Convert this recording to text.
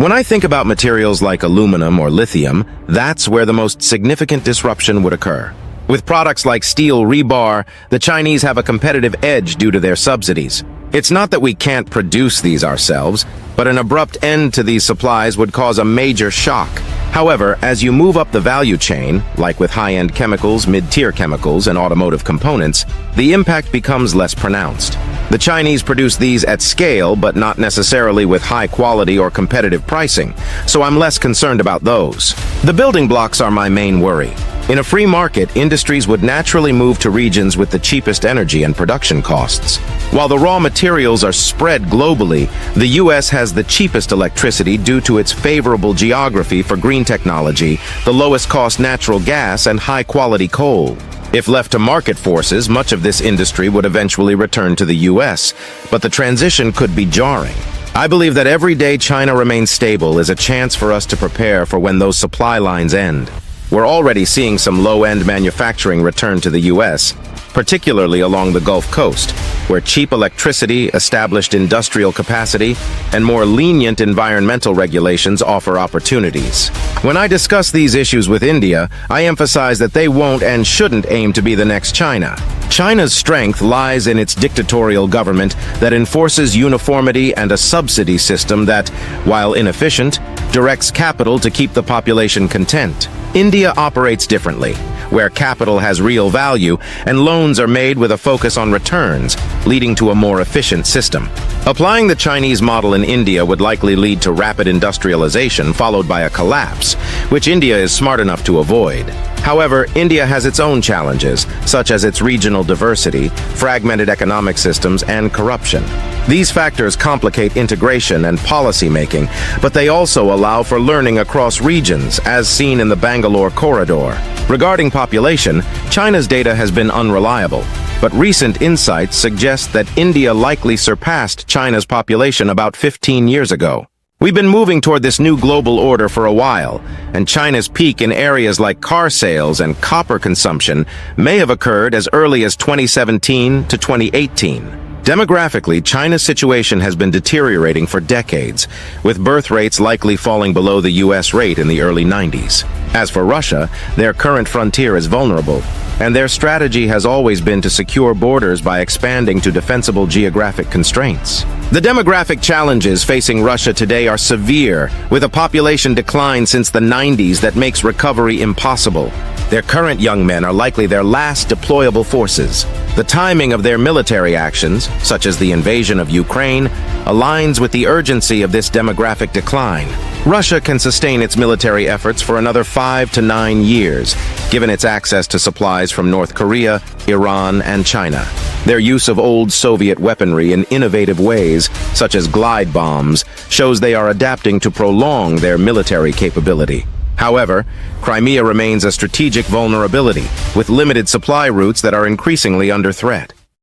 When I think about materials like aluminum or lithium, that's where the most significant disruption would occur. With products like steel rebar, the Chinese have a competitive edge due to their subsidies. It's not that we can't produce these ourselves, but an abrupt end to these supplies would cause a major shock. However, as you move up the value chain, like with high-end chemicals, mid-tier chemicals, and automotive components, the impact becomes less pronounced. The Chinese produce these at scale, but not necessarily with high quality or competitive pricing, so I'm less concerned about those. The building blocks are my main worry. In a free market, industries would naturally move to regions with the cheapest energy and production costs. While the raw materials are spread globally, the U.S. has the cheapest electricity due to its favorable geography for green technology, the lowest cost natural gas, and high-quality coal. If left to market forces, much of this industry would eventually return to the U.S., but the transition could be jarring. I believe that every day China remains stable is a chance for us to prepare for when those supply lines end. We're already seeing some low-end manufacturing return to the U.S., particularly along the Gulf Coast, where cheap electricity, established industrial capacity, and more lenient environmental regulations offer opportunities. When I discuss these issues with India, I emphasize that they won't and shouldn't aim to be the next China. China's strength lies in its dictatorial government that enforces uniformity and a subsidy system that, while inefficient, directs capital to keep the population content. India operates differently, where capital has real value and loans are made with a focus on returns, leading to a more efficient system. Applying the Chinese model in India would likely lead to rapid industrialization followed by a collapse, which India is smart enough to avoid. However, India has its own challenges, such as its regional diversity, fragmented economic systems, and corruption. These factors complicate integration and policy making, but they also allow for learning across regions, as seen in the Bangalore corridor. Regarding population, China's data has been unreliable, but recent insights suggest that India likely surpassed China's population about 15 years ago. We've been moving toward this new global order for a while, and China's peak in areas like car sales and copper consumption may have occurred as early as 2017 to 2018. Demographically, China's situation has been deteriorating for decades, with birth rates likely falling below the U.S. rate in the early 90s. As for Russia, their current frontier is vulnerable, and their strategy has always been to secure borders by expanding to defensible geographic constraints. The demographic challenges facing Russia today are severe, with a population decline since the 90s that makes recovery impossible. Their current young men are likely their last deployable forces. The timing of their military actions, such as the invasion of Ukraine, aligns with the urgency of this demographic decline. Russia can sustain its military efforts for another 5 to 9 years, given its access to supplies from North Korea, Iran, and China. Their use of old Soviet weaponry in innovative ways, such as glide bombs, shows they are adapting to prolong their military capability. However, Crimea remains a strategic vulnerability, with limited supply routes that are increasingly under threat.